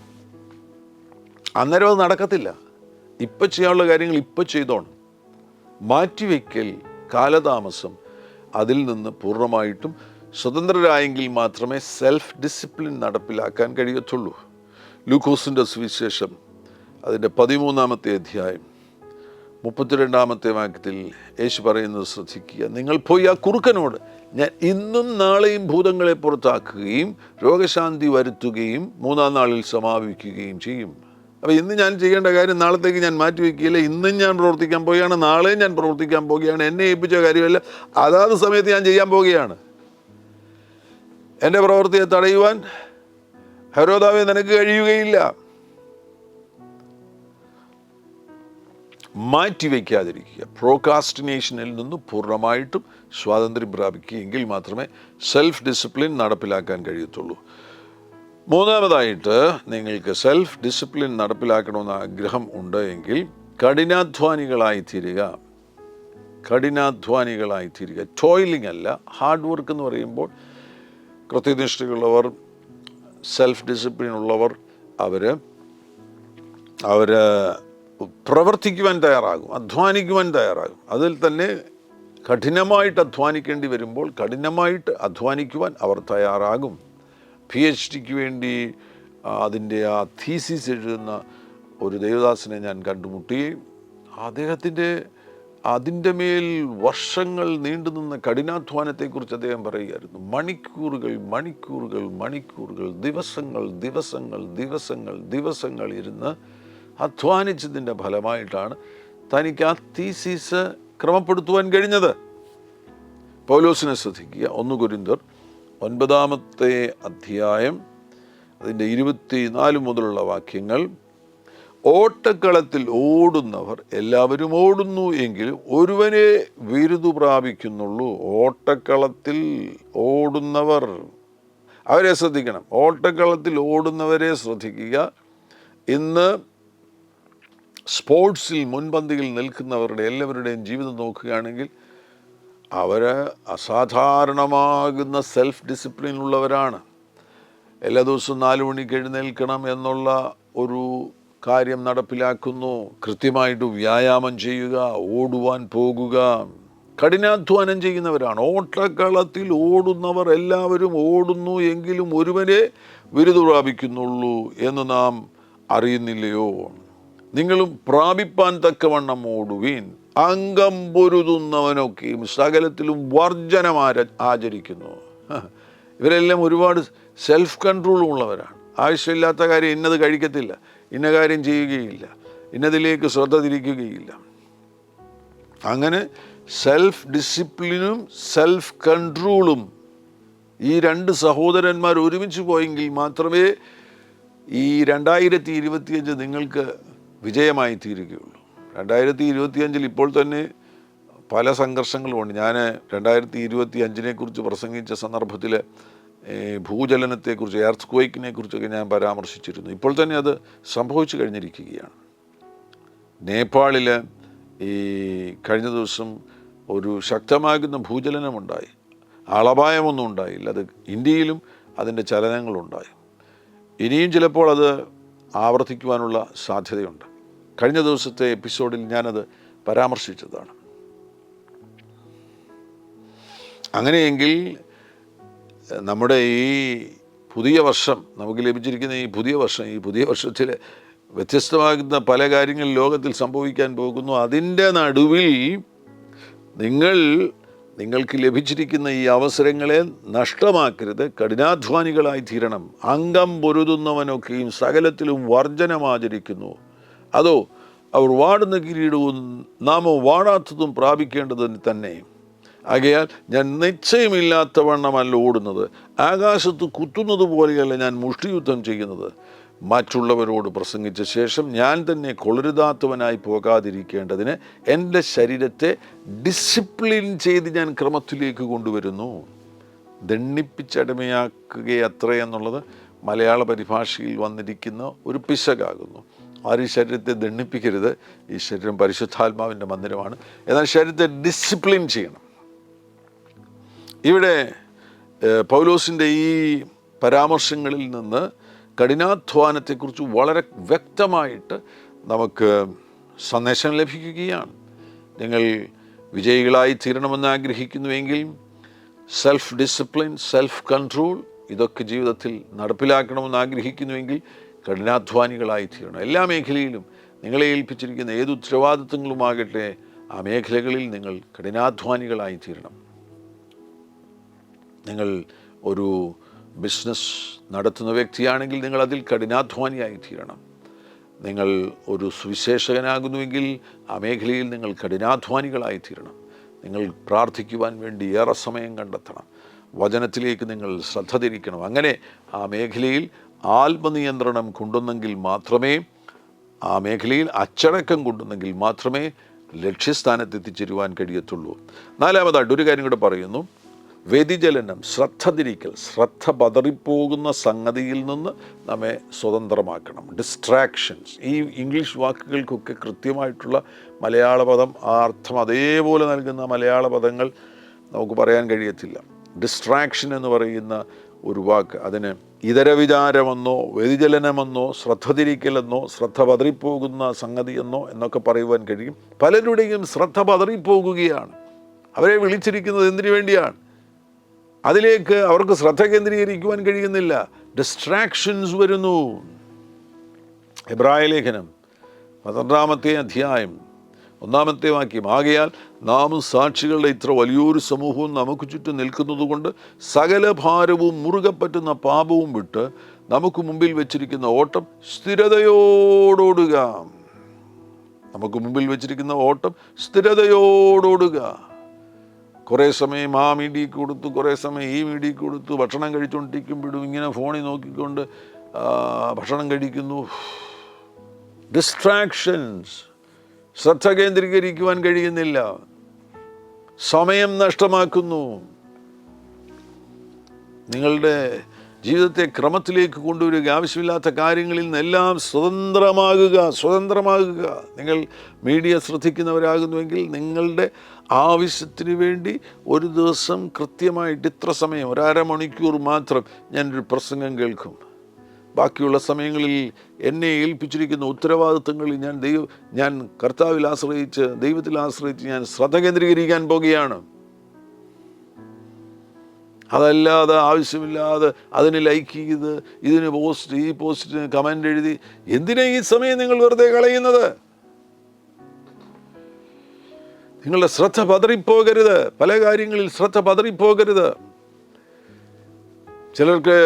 അന്നേരം അത് നടക്കത്തില്ല. ഇപ്പം ചെയ്യാനുള്ള കാര്യങ്ങൾ ഇപ്പം ചെയ്തോണം. മാറ്റിവെക്കൽ, കാലതാമസം, അതിൽ നിന്ന് പൂർണ്ണമായിട്ടും സ്വതന്ത്രരായെങ്കിൽ മാത്രമേ സെൽഫ് ഡിസിപ്ലിൻ നടപ്പിലാക്കാൻ കഴിയത്തുള്ളൂ. ലൂക്കോസിൻ്റെ സുവിശേഷം അതിൻ്റെ 13-ാമത്തെ അധ്യായം 32-ാമത്തെ വാക്യത്തിൽ യേശു പറയുന്നത് ശ്രദ്ധിക്കുക, നിങ്ങൾ പോയി ആ കുറുക്കനോട് ഞാൻ ഇന്നും നാളെയും ഭൂതങ്ങളെ പുറത്താക്കുകയും രോഗശാന്തി വരുത്തുകയും 3-ാം നാളിൽ സമാപിക്കുകയും ചെയ്യും. അപ്പോൾ ഇന്ന് ഞാൻ ചെയ്യേണ്ട കാര്യം നാളത്തേക്ക് ഞാൻ മാറ്റിവെക്കുകയില്ല. ഇന്നും ഞാൻ പ്രവർത്തിക്കാൻ പോവുകയാണ്, നാളെയും ഞാൻ പ്രവർത്തിക്കാൻ പോവുകയാണ്. എന്നെ ഏൽപ്പിച്ച കാര്യമല്ല, അതാത് സമയത്ത് ഞാൻ ചെയ്യാൻ പോവുകയാണ്. എൻ്റെ പ്രവൃത്തിയെ തടയുവാൻ ഹെരോദാവേ നിനക്ക് കഴിയുകയില്ല. മാറ്റിവെക്കാതിരിക്കുക. പ്രോകാസ്റ്റിനേഷനിൽ നിന്ന് പൂർണ്ണമായിട്ടും സ്വാതന്ത്ര്യം പ്രാപിക്കുകയെങ്കിൽ മാത്രമേ സെൽഫ് ഡിസിപ്ലിൻ നടപ്പിലാക്കാൻ കഴിയത്തുള്ളൂ. മൂന്നാമതായിട്ട്, നിങ്ങൾക്ക് സെൽഫ് ഡിസിപ്ലിൻ നടപ്പിലാക്കണമെന്ന് ആഗ്രഹം ഉണ്ട് എങ്കിൽ കഠിനാധ്വാനികളായി തീരുക. ടോയിലിംഗ് അല്ല, ഹാർഡ് വർക്ക് എന്ന് പറയുമ്പോൾ കൃത്യനിഷ്ഠയുള്ളവർ, സെൽഫ് ഡിസിപ്ലിൻ ഉള്ളവർ അവർ പ്രവർത്തിക്കുവാൻ തയ്യാറാകും, അധ്വാനിക്കുവാൻ തയ്യാറാകും. അതിൽ തന്നെ കഠിനമായിട്ട് അധ്വാനിക്കേണ്ടി വരുമ്പോൾ കഠിനമായിട്ട് അധ്വാനിക്കുവാൻ അവർ തയ്യാറാകും. PhDക്ക് വേണ്ടി അതിൻ്റെ ആ തീസിസ് എഴുതുന്ന ഒരു ദേവദാസനെ ഞാൻ കണ്ടുമുട്ടുകയും അതിൻ്റെ മേൽ വർഷങ്ങൾ നീണ്ടുനിന്ന കഠിനാധ്വാനത്തെക്കുറിച്ച് അദ്ദേഹം പറയുകയായിരുന്നു. മണിക്കൂറുകൾ, ദിവസങ്ങൾ ഇരുന്ന് അധ്വാനിച്ചതിൻ്റെ ഫലമായിട്ടാണ് തനിക്ക് ആ തീസിസ് ക്രമപ്പെടുത്തുവാൻ കഴിഞ്ഞത്. പൗലോസിനെ ശ്രദ്ധിക്കുക. 1 കൊരിന്ത്യർ 9-ാമത്തെ അധ്യായം അതിൻ്റെ 24 മുതലുള്ള വാക്യങ്ങൾ, ഓട്ടക്കളത്തിൽ ഓടുന്നവർ എല്ലാവരും ഓടുന്നു എങ്കിൽ ഒരുവനെ ബിരുദു പ്രാപിക്കുന്നുള്ളൂ. ഓട്ടക്കളത്തിൽ ഓടുന്നവർ, അവരെ ശ്രദ്ധിക്കണം. ഓട്ടക്കളത്തിൽ ഓടുന്നവരെ ശ്രദ്ധിക്കുക. ഇന്ന് സ്പോർട്സിൽ മുൻപന്തിയിൽ നിൽക്കുന്നവരുടെ എല്ലാവരുടെയും ജീവിതം നോക്കുകയാണെങ്കിൽ അവർ അസാധാരണമാകുന്ന സെൽഫ് ഡിസിപ്ലിൻ ഉള്ളവരാണ്. എല്ലാ ദിവസവും 4 മണിക്ക് എഴുന്നേൽക്കണം എന്നുള്ള ഒരു കാര്യം നടപ്പിലാക്കുന്നു. കൃത്യമായിട്ട് വ്യായാമം ചെയ്യുക, ഓടുവാൻ പോകുക, കഠിനാധ്വാനം ചെയ്യുന്നവരാണ്. ഓട്ടക്കളത്തിൽ ഓടുന്നവർ എല്ലാവരും ഓടുന്നു എങ്കിലും ഒരുവനെ ബിരുദം പ്രാപിക്കുന്നുള്ളൂ എന്ന് നാം അറിയുന്നില്ലയോ? നിങ്ങളും പ്രാപിപ്പാൻ തക്കവണ്ണം ഓടുവീൻ. അംഗം പൊരുതുന്നവനൊക്കെയും സകലത്തിലും വർജനം ആചരിക്കുന്നു. ഇവരെല്ലാം ഒരുപാട് സെൽഫ് കൺട്രോൾ ഉള്ളവരാണ്. ആവശ്യമില്ലാത്ത കാര്യം ഇന്നത് കഴിക്കത്തില്ല, ഇന്ന കാര്യം ചെയ്യുകയില്ല, ഇന്നതിലേക്ക് ശ്രദ്ധ തിരിക്കുകയില്ല. അങ്ങനെ സെൽഫ് ഡിസിപ്ലിനും സെൽഫ് കൺട്രോളും ഈ 2 സഹോദരന്മാർ ഒരുമിച്ച് പോയെങ്കിൽ മാത്രമേ ഈ 2025 നിങ്ങൾക്ക് വിജയമായി തീരുകയുള്ളൂ. 2025 ഇപ്പോൾ തന്നെ പല സംഘർഷങ്ങളുമുണ്ട്. ഞാൻ 2025 കുറിച്ച് പ്രസംഗിച്ച സന്ദർഭത്തിൽ ഭൂചലനത്തെക്കുറിച്ച്, എർത്ത് ക്വേക്കിനെ കുറിച്ചൊക്കെ ഞാൻ പരാമർശിച്ചിരുന്നു. ഇപ്പോൾ തന്നെ അത് സംഭവിച്ചു കഴിഞ്ഞിരിക്കുകയാണ്. നേപ്പാളിൽ ഈ കഴിഞ്ഞ ദിവസം ഒരു ശക്തമാകുന്ന ഭൂചലനമുണ്ടായി. ആളപായമൊന്നും ഉണ്ടായില്ല. അത് ഇന്ത്യയിലും അതിൻ്റെ ചലനങ്ങളുണ്ടായി. ഇനിയും ചിലപ്പോൾ അത് ആവർത്തിക്കുവാനുള്ള സാധ്യതയുണ്ട്. കഴിഞ്ഞ ദിവസത്തെ എപ്പിസോഡിൽ ഞാനത് പരാമർശിച്ചതാണ്. അങ്ങനെയെങ്കിൽ നമ്മുടെ ഈ പുതിയ വർഷം, നമുക്ക് ലഭിച്ചിരിക്കുന്ന ഈ പുതിയ വർഷത്തിൽ വ്യത്യസ്തമാകുന്ന പല കാര്യങ്ങൾ ലോകത്തിൽ സംഭവിക്കാൻ പോകുന്നു. അതിൻ്റെ നടുവിൽ നിങ്ങൾക്ക് ലഭിച്ചിരിക്കുന്ന ഈ അവസരങ്ങളെ നഷ്ടമാക്കരുത്. കഠിനാധ്വാനികളായി തീരണം. അംഗം പൊരുതുന്നവനൊക്കെയും സകലത്തിലും വർജനമാചരിക്കുന്നു. അതോ അവർ വാടുന്ന കിരീടവും നാമോ വാടാത്തതും പ്രാപിക്കേണ്ടതിന് തന്നെ. ആകയാൽ ഞാൻ നിശ്ചയമില്ലാത്തവണ്ണമല്ല ഓടുന്നത്, ആകാശത്ത് കുത്തുന്നത് പോലെയല്ല ഞാൻ മുഷ്ടിയുദ്ധം ചെയ്യുന്നത്. മറ്റുള്ളവരോട് പ്രസംഗിച്ച ശേഷം ഞാൻ തന്നെ കൊളരുതാത്തവനായി പോകാതിരിക്കേണ്ടതിന് എൻ്റെ ശരീരത്തെ ഡിസിപ്ലിൻ ചെയ്ത് ഞാൻ ക്രമത്തിലേക്ക് കൊണ്ടുവരുന്നു. ദണ്ണിപ്പിച്ചടിമയാക്കുകയത്രയെന്നുള്ളത് മലയാള പരിഭാഷയിൽ വന്നിരിക്കുന്ന ഒരു പിശകാകുന്നു. ആരും ശരീരത്തെ ദണ്ണിപ്പിക്കരുത്. ഈ ശരീരം പരിശുദ്ധാത്മാവിൻ്റെ മന്ദിരമാണ്. എന്നാൽ ശരീരത്തെ ഡിസിപ്ലിൻ ചെയ്യണം. ഇവിടെ പൗലോസിൻ്റെ ഈ പരാമർശങ്ങളിൽ നിന്ന് കഠിനാധ്വാനത്തെക്കുറിച്ച് വളരെ വ്യക്തമായിട്ട് നമുക്ക് സന്ദേശം ലഭിക്കുകയാണ്. നിങ്ങൾ വിജയികളായി തീരണമെന്ന് ആഗ്രഹിക്കുന്നുവെങ്കിൽ സെൽഫ് ഡിസിപ്ലിൻ, സെൽഫ് കൺട്രോൾ ഇതൊക്കെ ജീവിതത്തിൽ നടപ്പിലാക്കണമെന്ന് ആഗ്രഹിക്കുന്നുവെങ്കിൽ കഠിനാധ്വാനികളായി തീരണം. എല്ലാ മേഖലയിലും നിങ്ങളെ ഏൽപ്പിച്ചിരിക്കുന്ന ഏത് ഉത്തരവാദിത്തങ്ങളുമാകട്ടെ ആ മേഖലകളിൽ നിങ്ങൾ കഠിനാധ്വാനികളായി തീരണം. നിങ്ങൾ ഒരു ബിസിനസ് നടത്തുന്ന വ്യക്തിയാണെങ്കിൽ നിങ്ങൾ അതിൽ കഠിനാധ്വാനിയായി തീരണം. നിങ്ങൾ ഒരു സുവിശേഷകനാകുന്നുവെങ്കിൽ ആ മേഖലയിൽ നിങ്ങൾ കഠിനാധ്വാനികളായി തീരണം. നിങ്ങൾ പ്രാർത്ഥിക്കുവാൻ വേണ്ടി ഏറെ സമയം കണ്ടെത്തണം. വചനത്തിലേക്ക് നിങ്ങൾ ശ്രദ്ധ തിരിക്കണം. അങ്ങനെ ആ മേഖലയിൽ ആത്മനിയന്ത്രണം കൊണ്ടുവന്നെങ്കിൽ മാത്രമേ, ആ മേഖലയിൽ അച്ചടക്കം കൊണ്ടുവന്നെങ്കിൽ മാത്രമേ ലക്ഷ്യസ്ഥാനത്ത് എത്തിച്ചേരുവാൻ കഴിയത്തുള്ളൂ. നാലാമതായിട്ട് ഒരു കാര്യം കൂടെ പറയുന്നു. വ്യതിചലനം, ശ്രദ്ധ തിരിക്കൽ, ശ്രദ്ധ പതറിപ്പോകുന്ന സംഗതിയിൽ നിന്ന് നമ്മെ സ്വതന്ത്രമാക്കണം. ഡിസ്ട്രാക്ഷൻസ്, ഈ ഇംഗ്ലീഷ് വാക്കുകൾക്കൊക്കെ കൃത്യമായിട്ടുള്ള മലയാള പദം, ആ അർത്ഥം അതേപോലെ നൽകുന്ന മലയാള പദങ്ങൾ നമുക്ക് പറയാൻ കഴിയത്തില്ല. ഡിസ്ട്രാക്ഷൻ എന്ന് പറയുന്ന ഒരു വാക്ക്, അതിന് ഇതര വിചാരമെന്നോ വ്യതിചലനമെന്നോ ശ്രദ്ധ തിരിക്കലെന്നോ ശ്രദ്ധ പതറിപ്പോകുന്ന സംഗതിയെന്നോ എന്നൊക്കെ പറയുവാൻ കഴിയും. പലരുടെയും ശ്രദ്ധ പതറിപ്പോകുകയാണ്. അവരെ വിളിച്ചിരിക്കുന്നത് എന്തിനു വേണ്ടിയാണ്? അതിലേക്ക് അവർക്ക് ശ്രദ്ധ കേന്ദ്രീകരിക്കുവാൻ കഴിയുന്നില്ല. ഡിസ്ട്രാക്ഷൻസ് വരുന്നു. എബ്രായ ലേഖനം 12-ാമത്തെ അധ്യായം 1-ാമത്തെ വാക്യം, ആകയാൽ നാം സാക്ഷികളുടെ ഇത്ര വലിയൊരു സമൂഹവും നമുക്ക് ചുറ്റും നിൽക്കുന്നത് കൊണ്ട് സകല ഭാരവും മുറുകെ പറ്റുന്ന പാപവും വിട്ട് നമുക്ക് മുമ്പിൽ വെച്ചിരിക്കുന്ന ഓട്ടം സ്ഥിരതയോടോടുക. നമുക്ക് മുമ്പിൽ വെച്ചിരിക്കുന്ന ഓട്ടം സ്ഥിരതയോടോടുക. കുറേ സമയം ആ മീഡിയക്ക് കൊടുത്തു, കുറേ സമയം ഈ മീഡിയക്ക് കൊടുത്തു, ഭക്ഷണം കഴിച്ചുകൊണ്ടിരിക്കുമ്പോഴും ഇങ്ങനെ ഫോണിൽ നോക്കിക്കൊണ്ട് ഭക്ഷണം കഴിക്കുന്നു. ഡിസ്ട്രാക്ഷൻസ്, ശ്രദ്ധ കേന്ദ്രീകരിക്കുവാൻ കഴിയുന്നില്ല, സമയം നഷ്ടമാക്കുന്നു. നിങ്ങളുടെ ജീവിതത്തെ ക്രമത്തിലേക്ക് കൊണ്ടുവരിക. ആവശ്യമില്ലാത്ത കാര്യങ്ങളിൽ നിന്നെല്ലാം സ്വതന്ത്രമാകുക. നിങ്ങൾ മീഡിയ ശ്രദ്ധിക്കുന്നവരാകുന്നുവെങ്കിൽ നിങ്ങളുടെ ആവശ്യത്തിന് വേണ്ടി ഒരു ദിവസം കൃത്യമായിട്ട് ഇത്ര സമയം, ഒരു അരമണിക്കൂർ മാത്രം ഞാനൊരു പ്രസംഗം കേൾക്കും. ബാക്കിയുള്ള സമയങ്ങളിൽ എന്നെ ഏൽപ്പിച്ചിരിക്കുന്ന ഉത്തരവാദിത്തങ്ങളിൽ ഞാൻ കർത്താവിൽ ആശ്രയിച്ച്, ദൈവത്തിൽ ആശ്രയിച്ച് ഞാൻ ശ്രദ്ധ കേന്ദ്രീകരിക്കാൻ പോകുകയാണ്. അതല്ലാതെ ആവശ്യമില്ലാതെ അതിന് ലൈക്ക് ചെയ്ത്, ഇതിന് പോസ്റ്റ്, ഈ പോസ്റ്റിന് കമൻ്റ് എഴുതി എന്തിനാ ഈ സമയം നിങ്ങൾ വെറുതെ കളയുന്നത്? നിങ്ങളുടെ ശ്രദ്ധ പതറിപ്പോകരുത്. പല കാര്യങ്ങളിൽ ശ്രദ്ധ പതറിപ്പോകരുത്. ചിലർക്ക്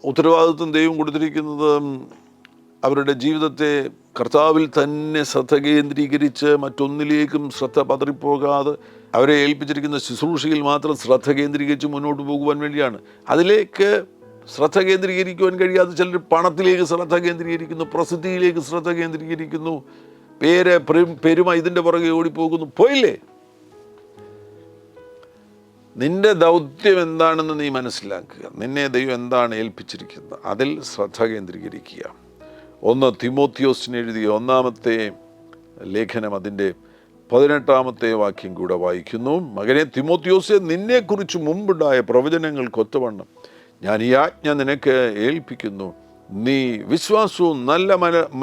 ഉത്തരവാദിത്വം ദൈവം കൊടുത്തിരിക്കുന്നത് അവരുടെ ജീവിതത്തെ കർത്താവിൽ തന്നെ ശ്രദ്ധ കേന്ദ്രീകരിച്ച് മറ്റൊന്നിലേക്കും ശ്രദ്ധ പതറിപ്പോകാതെ അവരെ ഏൽപ്പിച്ചിരിക്കുന്ന ശുശ്രൂഷയിൽ മാത്രം ശ്രദ്ധ കേന്ദ്രീകരിച്ച് മുന്നോട്ട് പോകുവാൻ വേണ്ടിയാണ്. അതിലേക്ക് ശ്രദ്ധ കേന്ദ്രീകരിക്കുവാൻ കഴിയാതെ ചിലർ പണത്തിലേക്ക് ശ്രദ്ധ കേന്ദ്രീകരിക്കുന്നു, പ്രസിദ്ധിയിലേക്ക് ശ്രദ്ധ കേന്ദ്രീകരിക്കുന്നു, പെരുമ ഇതിൻ്റെ പുറകെ ഓടിപ്പോകുന്നു. പോയില്ലേ? നിന്റെ ദൗത്യം എന്താണെന്ന് നീ മനസ്സിലാക്കുക. നിന്നെ ദൈവം എന്താണ് ഏൽപ്പിച്ചിരിക്കുന്നത്, അതിൽ ശ്രദ്ധ കേന്ദ്രീകരിക്കുക. 1 തിമോത്തിയോസിന് എഴുതിയ 1-ാമത്തെ ലേഖനം അതിൻ്റെ 18-ാമത്തെ വാക്യം കൂടെ വായിക്കുന്നു. മകനെ തിമോത്തിയോസേ, നിന്നെക്കുറിച്ച് മുമ്പുണ്ടായ പ്രവചനങ്ങൾക്കൊത്തവണ്ണം ഞാൻ ഈ ആജ്ഞ നിനക്ക് ഏൽപ്പിക്കുന്നു. നീ വിശ്വാസവും നല്ല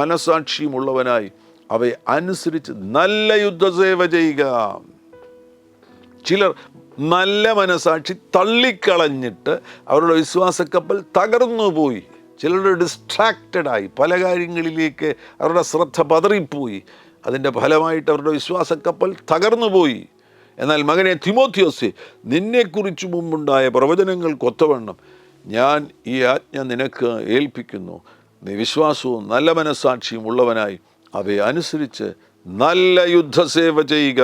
മനസാക്ഷിയും ഉള്ളവനായി അവയെ അനുസരിച്ച് നല്ല യുദ്ധസേവ ചെയ്യുക. ചിലർ നല്ല മനസാക്ഷി തള്ളിക്കളഞ്ഞിട്ട് അവരുടെ വിശ്വാസക്കപ്പൽ തകർന്നു പോയി. ചിലർ ഡിസ്ട്രാക്റ്റഡായി പല കാര്യങ്ങളിലേക്ക് അവരുടെ ശ്രദ്ധ പതറിപ്പോയി. അതിൻ്റെ ഫലമായിട്ട് അവരുടെ വിശ്വാസക്കപ്പൽ തകർന്നുപോയി. എന്നാൽ മകനെ തിമോത്തിയോസേ, നിന്നെക്കുറിച്ച് മുമ്പുണ്ടായ പ്രവചനങ്ങൾക്കൊത്തവണ്ണം ഞാൻ ഈ ആജ്ഞ നിനക്ക് ഏൽപ്പിക്കുന്നു. നീ വിശ്വാസവും നല്ല മനസ്സാക്ഷിയും ഉള്ളവനായി അവയെ അനുസരിച്ച് നല്ല യുദ്ധസേവ ചെയ്യുക.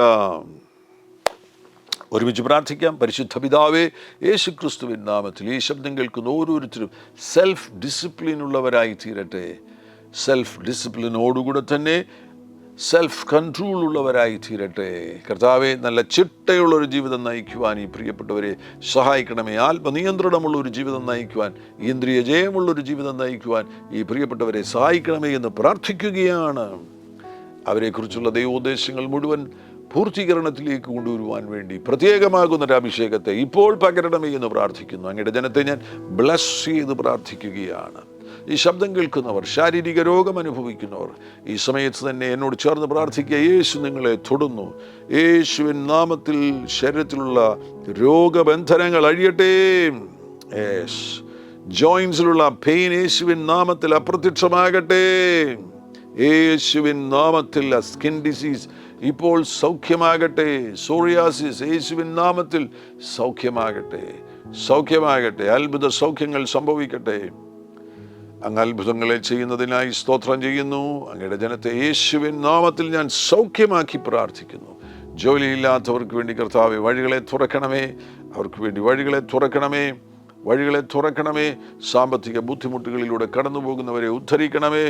ഒരുമിച്ച് പ്രാർത്ഥിക്കാം. പരിശുദ്ധ പിതാവേ, യേശു ക്രിസ്തുവിൻ നാമത്തിൽ ഈ ശബ്ദം കേൾക്കുന്ന ഓരോരുത്തരും സെൽഫ് ഡിസിപ്ലിൻ ഉള്ളവരായി തീരട്ടെ. സെൽഫ് ഡിസിപ്ലിനോടുകൂടെ തന്നെ സെൽഫ് കൺട്രോൾ ഉള്ളവരായി തീരട്ടെ. കർത്താവെ, നല്ല ചിട്ടയുള്ളൊരു ജീവിതം നയിക്കുവാൻ ഈ പ്രിയപ്പെട്ടവരെ സഹായിക്കണമേ. ആത്മനിയന്ത്രണമുള്ളൊരു ജീവിതം നയിക്കുവാൻ, ഇന്ദ്രിയ ജയമുള്ളൊരു ജീവിതം നയിക്കുവാൻ ഈ പ്രിയപ്പെട്ടവരെ സഹായിക്കണമേ എന്ന് പ്രാർത്ഥിക്കുകയാണ്. അവരെക്കുറിച്ചുള്ള ദൈവോദ്ദേശങ്ങൾ മുഴുവൻ പൂർത്തീകരണത്തിലേക്ക് കൊണ്ടുവരുവാൻ വേണ്ടി പ്രത്യേകമാകുന്നൊരു അഭിഷേകത്തെ ഇപ്പോൾ പകരണമേ എന്ന് പ്രാർത്ഥിക്കുന്നു. അങ്ങയുടെ ജനത്തെ ഞാൻ ബ്ലസ് ചെയ്ത് പ്രാർത്ഥിക്കുകയാണ്. ഈ ശബ്ദം കേൾക്കുന്നവർ, ശാരീരിക രോഗം അനുഭവിക്കുന്നവർ ഈ സമയത്ത് തന്നെ എന്നോട് ചേർന്ന് പ്രാർത്ഥിക്കുക. യേശു നിങ്ങളെ തൊടുന്നു. യേശുവിൻ നാമത്തിൽ ശരീരത്തിലുള്ള രോഗബന്ധനങ്ങൾ അഴിയട്ടെ. ജോയിൻസിലുള്ള പെയിൻ യേശുവിൻ നാമത്തിൽ അപ്രത്യക്ഷമാകട്ടെ. യേശുവിൻ നാമത്തിൽ സ്കിൻ ഡിസീസ് ഇപ്പോൾ സൗഖ്യമാകട്ടെ. സോറിയാസിസ് യേശുവിൻ നാമത്തിൽ സൗഖ്യമാകട്ടെ, സൗഖ്യമാകട്ടെ. അത്ഭുത സൗഖ്യങ്ങൾ സംഭവിക്കട്ടെ. അങ്ങ് അത്ഭുതങ്ങളെ ചെയ്യുന്നതിനായി സ്തോത്രം ചെയ്യുന്നു. അങ്ങയുടെ ജനത്തെ യേശുവിൻ നാമത്തിൽ ഞാൻ സൗഖ്യമാക്കി പ്രാർത്ഥിക്കുന്നു. ജോലിയില്ലാത്തവർക്ക് വേണ്ടി കർത്താവേ വഴികളെ തുറക്കണമേ. അവർക്ക് വേണ്ടി വഴികളെ തുറക്കണമേ, വഴികളെ തുറക്കണമേ. സാമ്പത്തിക ബുദ്ധിമുട്ടുകളിലൂടെ കടന്നു പോകുന്നവരെ ഉദ്ധരിക്കണമേ.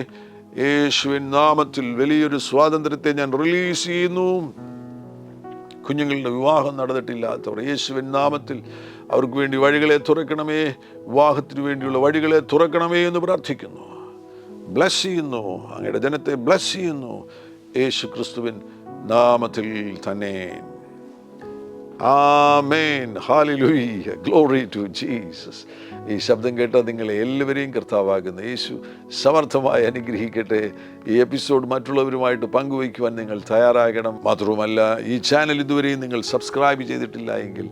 യേശുവിൻ നാമത്തിൽ വലിയൊരു സ്വാതന്ത്ര്യത്തെ ഞാൻ റിലീസ് ചെയ്യുന്നു. കുഞ്ഞുങ്ങളുടെ വിവാഹം നടന്നിട്ടില്ലാത്തവർ യേശുവിൻ നാമത്തിൽ അവർക്ക് വേണ്ടി വഴികളെ തുറക്കണമേ. വിവാഹത്തിന് വേണ്ടിയുള്ള വഴികളെ തുറക്കണമേ എന്ന് പ്രാർത്ഥിക്കുന്നു. ബ്ലസ് ചെയ്യുന്നു. അങ്ങയുടെ ജനത്തെ ബ്ലസ് ചെയ്യുന്നു. യേശു ക്രിസ്തുവിൻ നാമത്തിൽ തന്നെ. ആമേൻ. ഹല്ലേലൂയ. Glory to Jesus. ഈ ശബ്ദം കേട്ട നിങ്ങളെ എല്ലാവരെയും കർത്താവാകുന്ന യേശു സമർത്ഥമായി അനുഗ്രഹിക്കട്ടെ. ഈ എപ്പിസോഡ് മറ്റുള്ളവരുമായിട്ട് പങ്കുവയ്ക്കുവാൻ നിങ്ങൾ തയ്യാറാകണം. മാത്രവുമല്ല, ഈ ചാനൽ ഇതുവരെയും നിങ്ങൾ സബ്സ്ക്രൈബ് ചെയ്തിട്ടില്ല എങ്കിൽ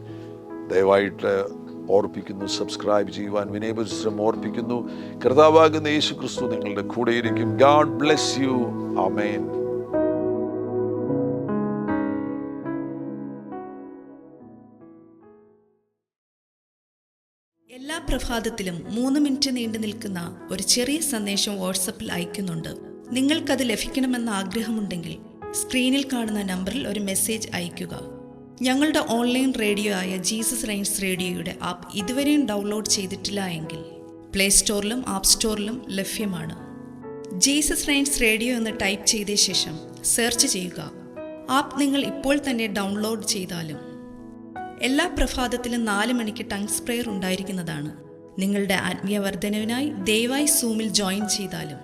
ദയവായിട്ട് ഓർപ്പിക്കുന്നു, സബ്സ്ക്രൈബ് ചെയ്യുവാൻ വിനയപരിശ്രമം ഓർപ്പിക്കുന്നു. കർത്താവാകുന്ന യേശു ക്രിസ്തു നിങ്ങളുടെ കൂടെയിരിക്കും. God bless you. ആമേൻ. എല്ലാ പ്രഭാതത്തിലും 3 മിനിറ്റ് നീണ്ടു നിൽക്കുന്ന ഒരു ചെറിയ സന്ദേശം വാട്സപ്പിൽ അയക്കുന്നുണ്ട്. നിങ്ങൾക്കത് ലഭിക്കണമെന്ന ആഗ്രഹമുണ്ടെങ്കിൽ സ്ക്രീനിൽ കാണുന്ന നമ്പറിൽ ഒരു മെസ്സേജ് അയയ്ക്കുക. ഞങ്ങളുടെ ഓൺലൈൻ റേഡിയോ ആയ ജീസസ് റെയിൻസ് റേഡിയോയുടെ ആപ്പ് ഇതുവരെയും ഡൗൺലോഡ് ചെയ്തിട്ടില്ല എങ്കിൽ പ്ലേ സ്റ്റോറിലും ആപ്പ് സ്റ്റോറിലും ലഭ്യമാണ്. ജീസസ് റെയിൻസ് റേഡിയോ എന്ന് ടൈപ്പ് ചെയ്ത ശേഷം സെർച്ച് ചെയ്യുക. ആപ്പ് നിങ്ങൾ ഇപ്പോൾ തന്നെ ഡൗൺലോഡ് ചെയ്താലും. എല്ലാ പ്രഭാതത്തിലും 4 മണിക്ക് ടങ്സ് പ്രെയർ ഉണ്ടായിരിക്കുന്നതാണ്. നിങ്ങളുടെ ആത്മീയ വർധനവിനായി ദയവായി സൂമിൽ ജോയിൻ ചെയ്താലും.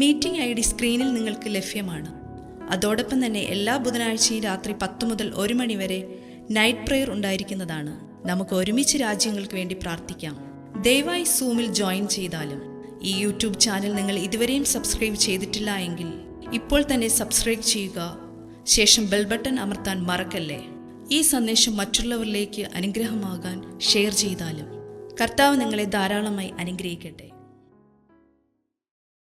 മീറ്റിംഗ് ID സ്ക്രീനിൽ നിങ്ങൾക്ക് ലഭ്യമാണ്. അതോടൊപ്പം തന്നെ എല്ലാ ബുധനാഴ്ചയും രാത്രി 10 മുതൽ 1 മണി വരെ നൈറ്റ് പ്രെയർ ഉണ്ടായിരിക്കുന്നതാണ്. നമുക്ക് ഒരുമിച്ച് രാജ്യങ്ങൾക്ക് വേണ്ടി പ്രാർത്ഥിക്കാം. ദയവായി സൂമിൽ ജോയിൻ ചെയ്താലും. ഈ യൂട്യൂബ് ചാനൽ നിങ്ങൾ ഇതുവരെയും സബ്സ്ക്രൈബ് ചെയ്തിട്ടില്ല എങ്കിൽ ഇപ്പോൾ തന്നെ സബ്സ്ക്രൈബ് ചെയ്യുക. ശേഷം ബെൽ ബട്ടൺ അമർത്താൻ മറക്കല്ലേ. ഈ സന്ദേശം മറ്റുള്ളവരിലേക്ക് അനുഗ്രഹമാകാൻ ഷെയർ ചെയ്താലും. കർത്താവ് നിങ്ങളെ ധാരാളമായി അനുഗ്രഹിക്കട്ടെ.